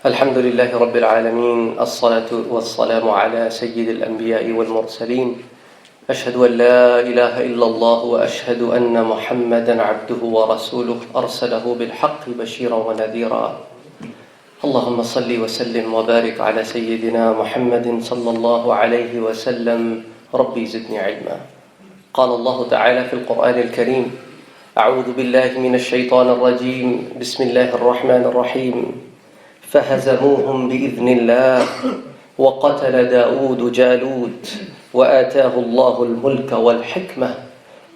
الحمد لله رب العالمين الصلاة والسلام على سيد الأنبياء والمرسلين أشهد أن لا إله إلا الله وأشهد أن محمدا عبده ورسوله أرسله بالحق بشيرا ونذيرا اللهم صل وسلم وبارك على سيدنا محمد صلى الله عليه وسلم ربي زدني علما. قال الله تعالى في القرآن الكريم أعوذ بالله من الشيطان الرجيم بسم الله الرحمن الرحيم فهزموهم بإذن الله وقتل داود جالوت وآتاه الله الملك والحكمة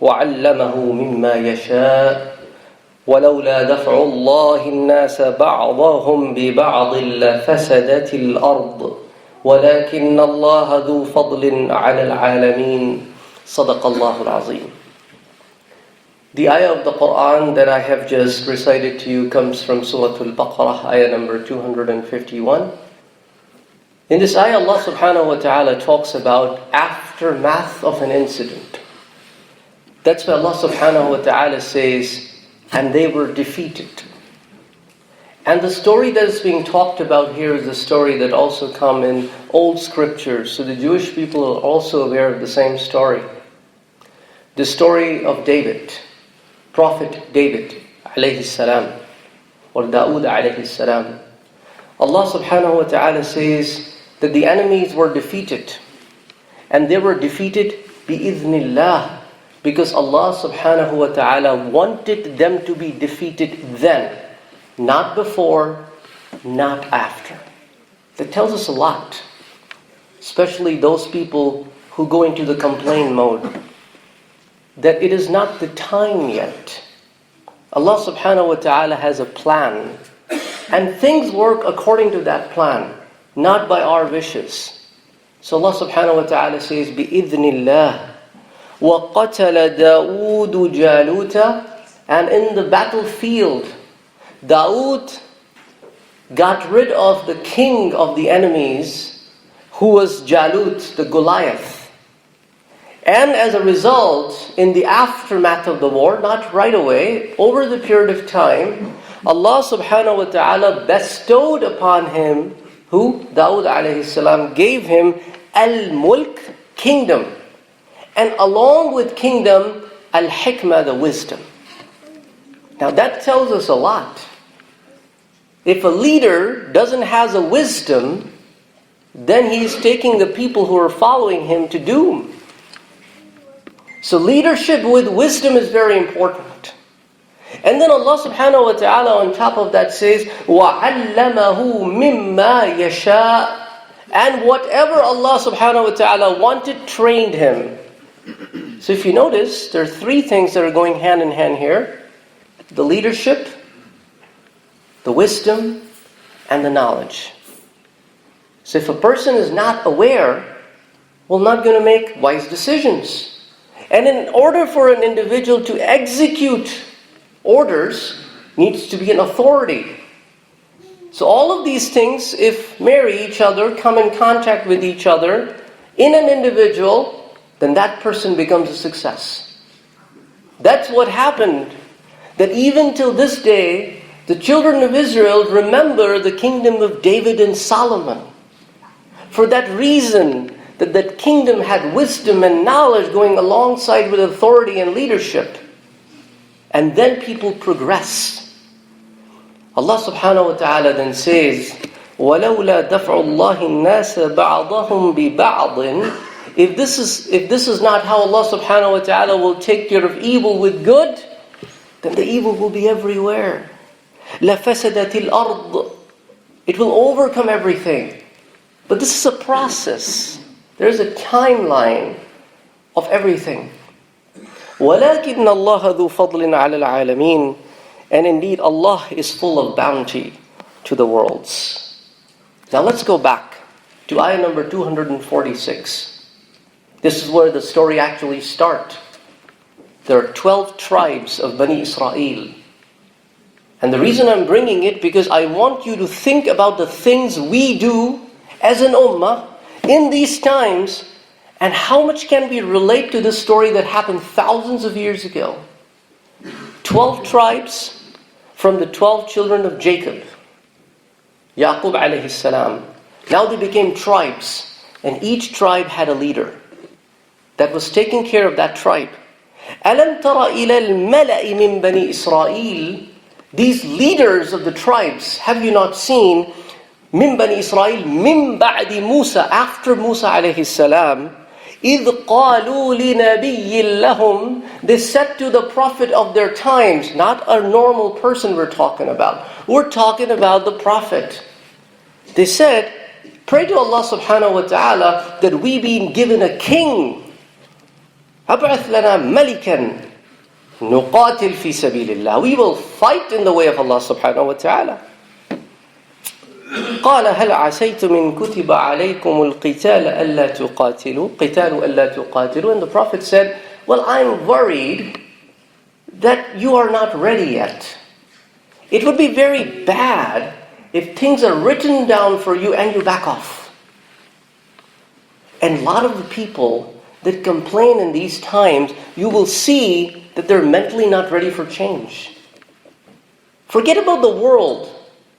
وعلمه مما يشاء ولولا دفع الله الناس بعضهم ببعض لفسدت الأرض ولكن الله ذو فضل على العالمين صدق الله العظيم. The ayah of the Quran that I have just recited to you comes from Surah Al-Baqarah, ayah number 251. In this ayah, Allah subhanahu wa ta'ala talks about aftermath of an incident. That's why Allah subhanahu wa ta'ala says, and they were defeated. And the story that is being talked about here is the story that also comes in old scriptures. So the Jewish people are also aware of the same story. The story of David. Prophet David alayhi salam, or Dawood alayhi salam. Allah subhanahu wa ta'ala says that the enemies were defeated. And they were defeated bi-idhnillah, because Allah subhanahu wa ta'ala wanted them to be defeated then, not before, not after. That tells us a lot, especially those people who go into the complaint mode, that it is not the time yet. Allah subhanahu wa ta'ala has a plan, and things work according to that plan, not by our wishes. So Allah subhanahu wa ta'ala says, بِإِذْنِ اللَّهِ وَقَتَلَ دَاوُودُ جَالُوتَ. And in the battlefield, Dawood got rid of the king of the enemies, who was Jalut, the Goliath. And as a result, in the aftermath of the war, not right away, over the period of time, Allah subhanahu wa ta'ala bestowed upon him, who? Dawood alayhi salam, gave him al-mulk, kingdom. And along with kingdom, al-hikmah, the wisdom. Now that tells us a lot. If a leader doesn't have a wisdom, then he's taking the people who are following him to doom. So leadership with wisdom is very important. And then Allah subhanahu wa ta'ala on top of that says, وَعَلَّمَهُ مِمَّا يَشَاءُ. And whatever Allah subhanahu wa ta'ala wanted, trained him. So if you notice, there are three things that are going hand in hand here. The leadership, the wisdom, and the knowledge. So if a person is not aware, well, not going to make wise decisions. And in order for an individual to execute orders, needs to be an authority. So all of these things, if marry each other, come in contact with each other, in an individual, then that person becomes a success. That's what happened. That even till this day, the children of Israel remember the kingdom of David and Solomon. For that reason, that kingdom had wisdom and knowledge going alongside with authority and leadership. And then people progress. Allah subhanahu wa ta'ala then says, وَلَوْلَا دَفْعُ اللَّهِ النَّاسَ بَعْضَهُمْ بِبَعْضٍ. If this is not how Allah subhanahu wa ta'ala will take care of evil with good, then the evil will be everywhere. لَفَسَدَتِ الْأَرْض. It will overcome everything. But this is a process. There's a timeline of everything. وَلَكِنَّ اللَّهَ ذُو فَضْلٍ عَلَى الْعَالَمِينَ. And indeed, Allah is full of bounty to the worlds. Now let's go back to ayah number 246. This is where the story actually starts. There are 12 tribes of Bani Israel. And the reason I'm bringing it, because I want you to think about the things we do as an ummah in these times, and how much can we relate to this story that happened thousands of years ago. 12 tribes from the 12 children of Jacob. Yaqub alayhi salam. Now they became tribes, and each tribe had a leader that was taking care of that tribe. أَلَمْ تَرَ إِلَى الْمَلَإِ مِنْ بَنِي إِسْرَائِيلِ. These leaders of the tribes, have you not seen, مِنْ بَنِي إِسْرَائِيلِ مِنْ بَعْدِ مُوسَى, after Musa alayhi salam, إِذْ قَالُوا لِنَبِيٍّ لَهُمْ. They said to the prophet of their times, not a normal person we're talking about. We're talking about the prophet. They said, pray to Allah subhanahu wa ta'ala that we be given a king. أَبْعَثْ لَنَا مَلِكًا نُقَاتِلْ فِي سَبِيلِ اللَّهِ. We will fight in the way of Allah subhanahu wa ta'ala. قال هل عسيتم إن كتب عليكم القتال ألا تقاتلوا قتال ألا تقاتلوا. And the Prophet said, well, I'm worried that you are not ready yet. It would be very bad if things are written down for you and you back off. And a lot of the people that complain in these times, you will see that they're mentally not ready for change. Forget about the world.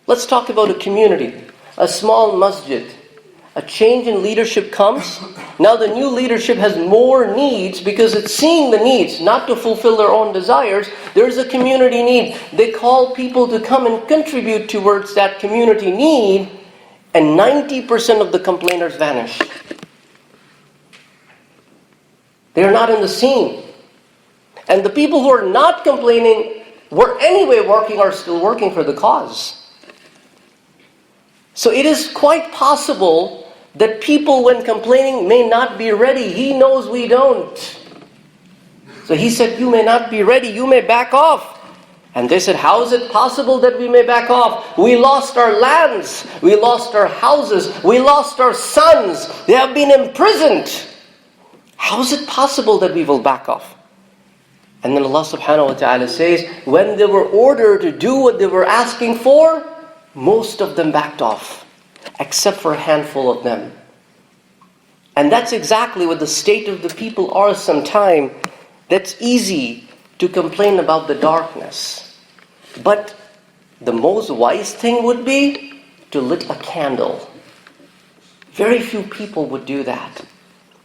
Let's talk about a community, a small masjid. A change in leadership comes. Now the new leadership has more needs because it's seeing the needs, not to fulfill their own desires. There's a community need. They call people to come and contribute towards that community need, and 90% of the complainers vanish. They're not in the scene. And the people who are not complaining, were anyway working, are still working for the cause. So it is quite possible that people, when complaining, may not be ready. He knows we don't. So he said, you may not be ready, you may back off. And they said, how is it possible that we may back off? We lost our lands, we lost our houses, we lost our sons, they have been imprisoned. How is it possible that we will back off? And then Allah subhanahu wa ta'ala says, when they were ordered to do what they were asking for, most of them backed off, except for a handful of them. And that's exactly what the state of the people are sometimes. That's easy to complain about the darkness. But the most wise thing would be to lit a candle. Very few people would do that.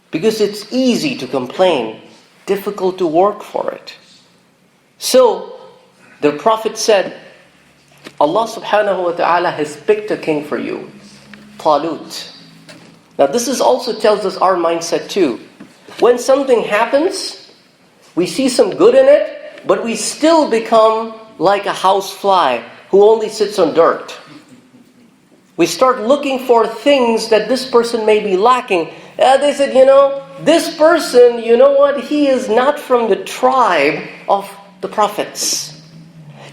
Because it's easy to complain, difficult to work for it. So, the Prophet said, Allah subhanahu wa ta'ala has picked a king for you, Talut. Now this also tells us our mindset too. When something happens, we see some good in it, but we still become like a house fly who only sits on dirt. We start looking for things that this person may be lacking. They said, this person, he is not from the tribe of the prophets.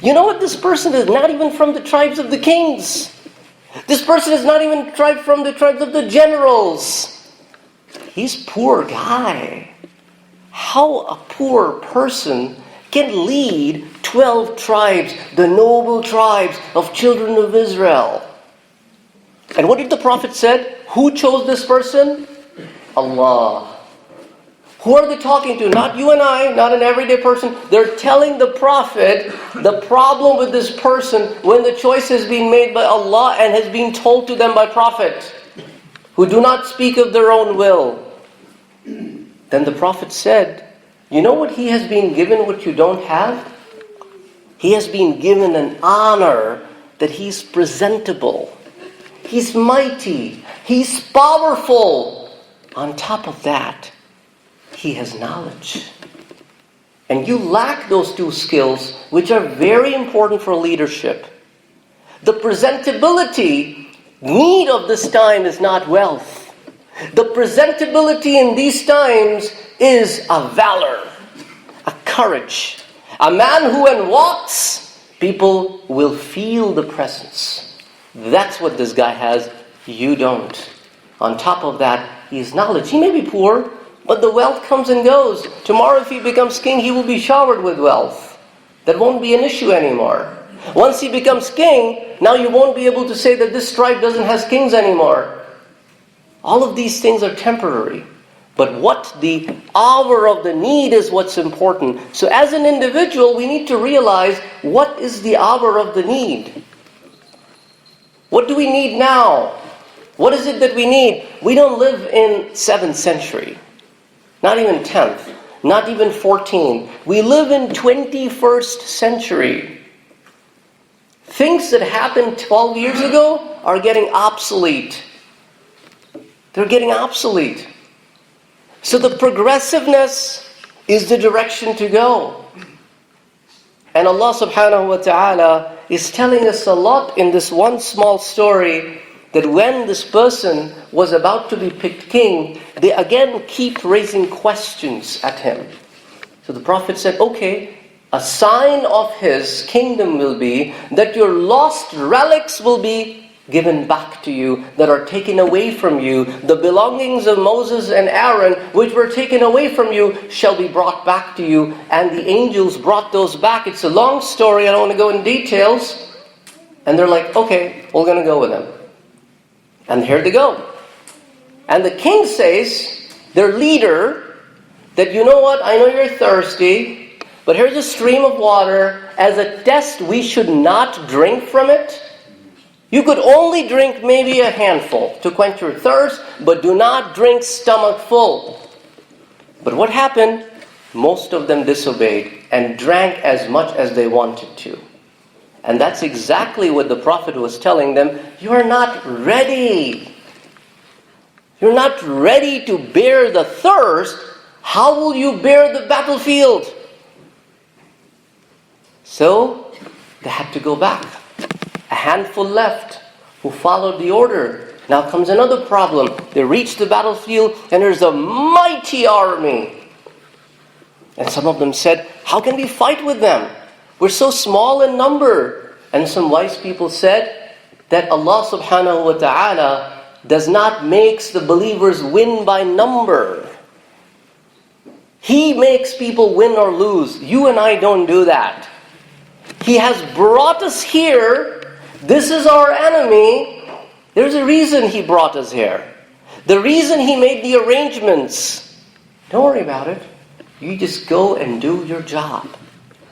You know what? This person is not even from the tribes of the kings. This person is not even from the tribes of the generals. He's a poor guy. How a poor person can lead 12 tribes, the noble tribes of children of Israel. And what did the Prophet said? Who chose this person? Allah. Who are they talking to? Not you and I, not an everyday person. They're telling the Prophet the problem with this person when the choice is being made by Allah and has been told to them by Prophet, who do not speak of their own will. Then the Prophet said, you know what he has been given what you don't have? He has been given an honor that he's presentable. He's mighty. He's powerful. On top of that, he has knowledge. And you lack those two skills, which are very important for leadership. The presentability need of this time is not wealth. The presentability in these times is a valor, a courage. A man who when walks, people will feel the presence. That's what this guy has, you don't. On top of that, he has knowledge. He may be poor, but the wealth comes and goes. Tomorrow if he becomes king, he will be showered with wealth. That won't be an issue anymore. Once he becomes king, now you won't be able to say that this tribe doesn't have kings anymore. All of these things are temporary. But what the hour of the need is what's important. So as an individual, we need to realize what is the hour of the need. What do we need now? What is it that we need? We don't live in 7th century. Not even 10th. Not even 14th. We live in 21st century. Things that happened 12 years ago are getting obsolete. They're getting obsolete. So the progressiveness is the direction to go. And Allah subhanahu wa ta'ala is telling us a lot in this one small story, that when this person was about to be picked king, they again keep raising questions at him. So the Prophet said, okay, a sign of his kingdom will be that your lost relics will be given back to you, that are taken away from you. The belongings of Moses and Aaron, which were taken away from you, shall be brought back to you. And the angels brought those back. It's a long story, I don't want to go in details. And they're like, okay, we're going to go with them. And here they go. And the king says, their leader, that you know what, I know you're thirsty, but here's a stream of water. As a test, we should not drink from it. You could only drink maybe a handful to quench your thirst, but do not drink stomach full. But what happened? Most of them disobeyed and drank as much as they wanted to. And that's exactly what the Prophet was telling them. You are not ready. You're not ready to bear the thirst. How will you bear the battlefield? So, they had to go back. A handful left who followed the order. Now comes another problem. They reach the battlefield and there's a mighty army. And some of them said, how can we fight with them? We're so small in number. And some wise people said that Allah subhanahu wa ta'ala does not make the believers win by number. He makes people win or lose. You and I don't do that. He has brought us here. This is our enemy. There's a reason He brought us here. The reason He made the arrangements. Don't worry about it. You just go and do your job.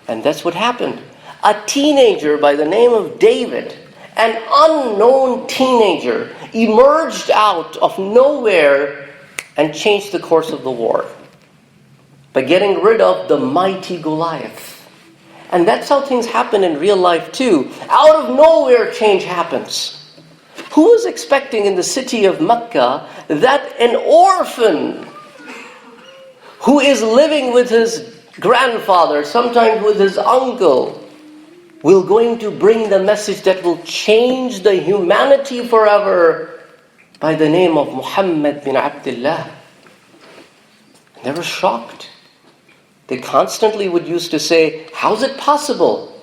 And that's what happened. A teenager by the name of David, an unknown teenager, emerged out of nowhere and changed the course of the war by getting rid of the mighty Goliath. And that's how things happen in real life too. Out of nowhere change happens. Who was expecting in the city of Mecca that an orphan who is living with his grandfather, sometimes with his uncle, will going to bring the message that will change the humanity forever by the name of Muhammad bin Abdullah? They were shocked. They constantly would used to say, how's it possible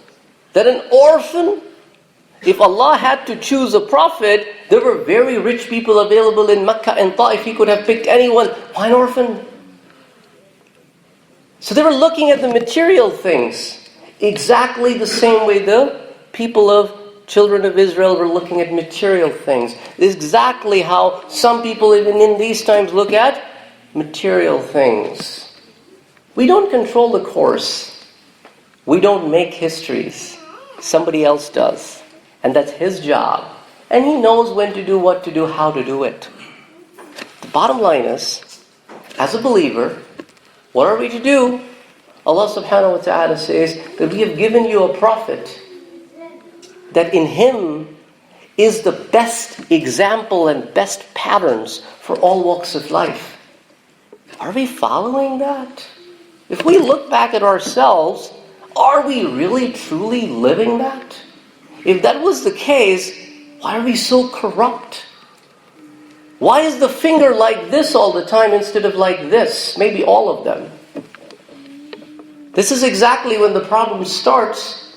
that an orphan, if Allah had to choose a prophet, there were very rich people available in Mecca and Ta'if, He could have picked anyone. Why an orphan? So they were looking at the material things exactly the same way the people of children of Israel were looking at material things. Exactly how some people even in these times look at material things. We don't control the course. We don't make histories. Somebody else does. And that's his job. And he knows when to do, what to do, how to do it. The bottom line is, as a believer, what are we to do? Allah subhanahu wa ta'ala says that we have given you a prophet, that in him is the best example and best patterns for all walks of life. Are we following that? If we look back at ourselves, are we really truly living that? If that was the case, why are we so corrupt? Why is the finger like this all the time instead of like this? Maybe all of them. This is exactly when the problem starts,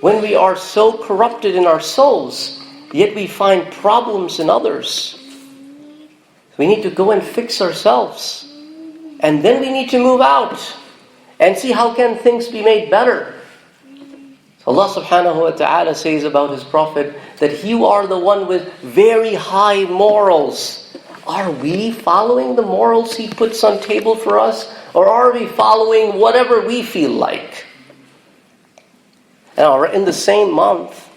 when we are so corrupted in our souls, yet we find problems in others. We need to go and fix ourselves. And then we need to move out and see how can things be made better. Allah subhanahu wa ta'ala says about His Prophet that you are the one with very high morals. Are we following the morals He puts on table for us? Or are we following whatever we feel like? Now, in the same month,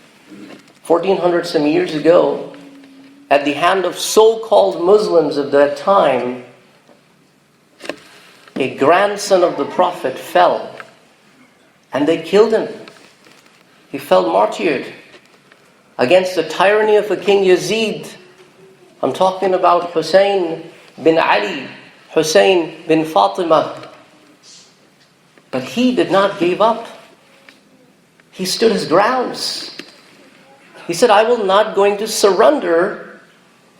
1400 some years ago, at the hand of so-called Muslims of that time, a grandson of the Prophet fell, and they killed him. He fell martyred against the tyranny of a King Yazid. I'm talking about Hussein bin Ali, Hussein bin Fatima. But he did not give up. He stood his grounds. He said, I will not going to surrender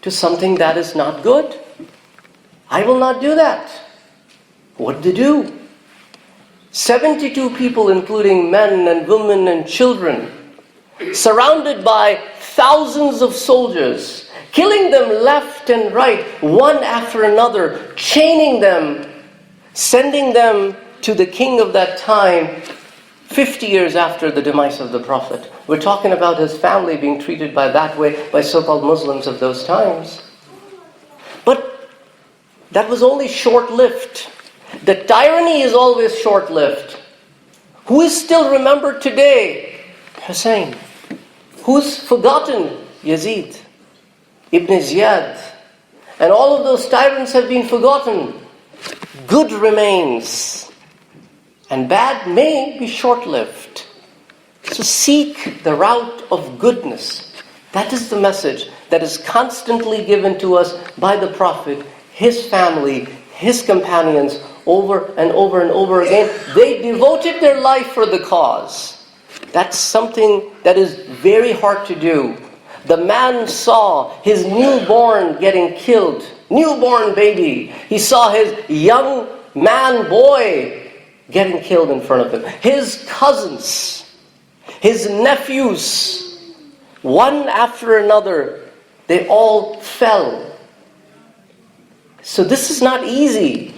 to something that is not good. I will not do that. What did they do? 72 people, including men and women and children, surrounded by thousands of soldiers, killing them left and right, one after another, chaining them, sending them to the king of that time, 50 years after the demise of the Prophet. We're talking about his family being treated by that way by so-called Muslims of those times. But that was only short-lived. The tyranny is always short-lived. Who is still remembered today? Hussein. Who's forgotten? Yazid, Ibn Ziyad. And all of those tyrants have been forgotten. Good remains. And bad may be short-lived. So seek the route of goodness. That is the message that is constantly given to us by the Prophet, his family, his companions, over and over and over again. They devoted their life for the cause. That's something that is very hard to do. The man saw his newborn getting killed, newborn baby. He saw his young man boy getting killed in front of him. His cousins, his nephews, one after another, they all fell. So this is not easy.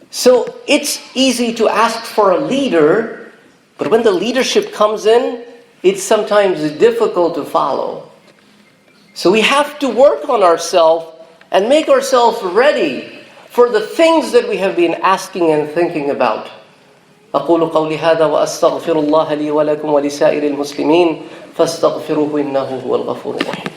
So it's easy to ask for a leader, but when the leadership comes in, it's sometimes difficult to follow. So we have to work on ourselves and make ourselves ready for the things that we have been asking and thinking about. أقول قولي هذا وأستغفر الله لي ولكم ولسائر المسلمين فاستغفروه إنه هو الغفور الرحيم.